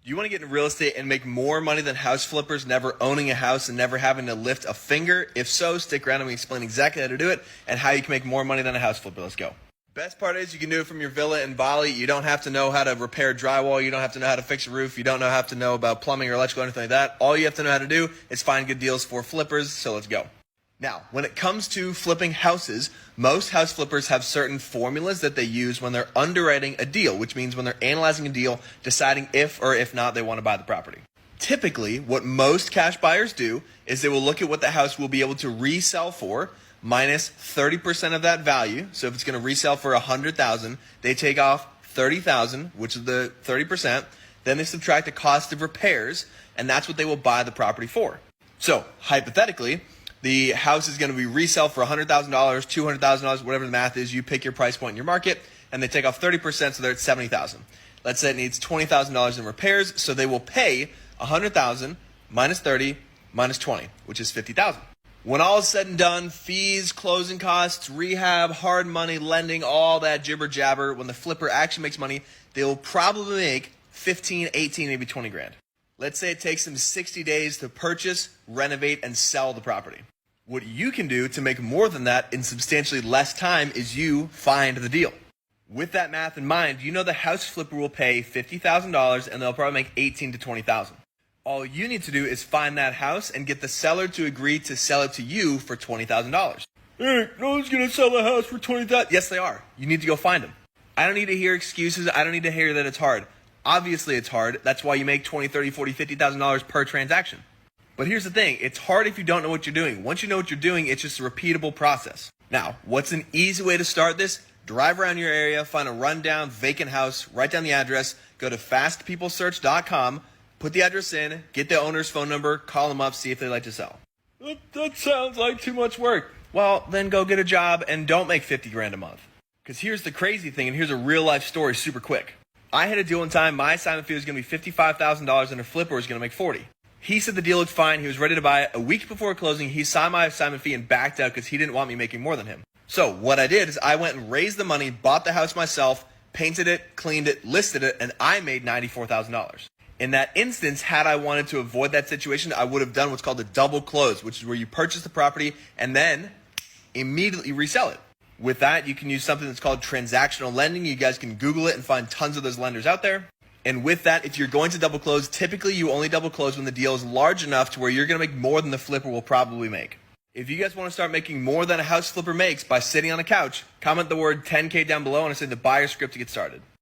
Do you want to get into real estate and make more money than house flippers, never owning a house and never having to lift a finger? If so, stick around and we explain exactly how to do it and how you can make more money than a house flipper. Let's go. Best part is you can do it from your villa in Bali. You don't have to know how to repair drywall. You don't have to know how to fix a roof. You don't have to know about plumbing or electrical or anything like that. All you have to know how to do is find good deals for flippers. So let's go. Now, when it comes to flipping houses, most house flippers have certain formulas that they use when they're underwriting a deal, which means when they're analyzing a deal, deciding if or if not they want to buy the property. Typically, what most cash buyers do is they will look at what the house will be able to resell for minus 30% of that value. So if it's going to resell for $100,000, they take off $30,000, which is the 30%. Then they subtract the cost of repairs, and that's what they will buy the property for. So hypothetically, the house is going to be resell for $100,000, $200,000, whatever the math is. You pick your price point in your market, and they take off 30%, so they're at $70,000. Let's say it needs $20,000 in repairs, so they will pay $100,000 minus 30 minus 20, which is $50,000. When all is said and done, fees, closing costs, rehab, hard money, lending, all that jibber jabber, when the flipper actually makes money, they'll probably make 15, 18, maybe 20 grand. Let's say it takes them 60 days to purchase, renovate, and sell the property. What you can do to make more than that in substantially less time is you find the deal. With that math in mind, you know the house flipper will pay $50,000 and they'll probably make $18,000 to $20,000. All you need to do is find that house and get the seller to agree to sell it to you for $20,000. Hey, no one's going to sell a house for $20,000. Yes, they are. You need to go find them. I don't need to hear excuses. I don't need to hear that it's hard. Obviously, it's hard. That's why you make $20,000, $30,000, $40,000, $50,000 per transaction. But here's the thing. It's hard if you don't know what you're doing. Once you know what you're doing, it's just a repeatable process. Now, what's an easy way to start this? Drive around your area, find a rundown, vacant house, write down the address, go to fastpeoplesearch.com, put the address in, get the owner's phone number, call them up, see if they'd like to sell. That sounds like too much work. Well, then go get a job and don't make 50 grand a month. Because here's the crazy thing, and here's a real life story super quick. I had a deal in time. My assignment fee was going to be $55,000 and a flipper was going to make $40,000. He said the deal looked fine. He was ready to buy it. A week before closing, he saw my assignment fee and backed out because he didn't want me making more than him. So what I did is I went and raised the money, bought the house myself, painted it, cleaned it, listed it, and I made $94,000. In that instance, had I wanted to avoid that situation, I would have done what's called a double close, which is where you purchase the property and then immediately resell it. With that, you can use something that's called transactional lending. You guys can Google it and find tons of those lenders out there. And with that, if you're going to double close, typically you only double close when the deal is large enough to where you're going to make more than the flipper will probably make. If you guys want to start making more than a house flipper makes by sitting on a couch, comment the word 10K down below and I send the buyer script to get started.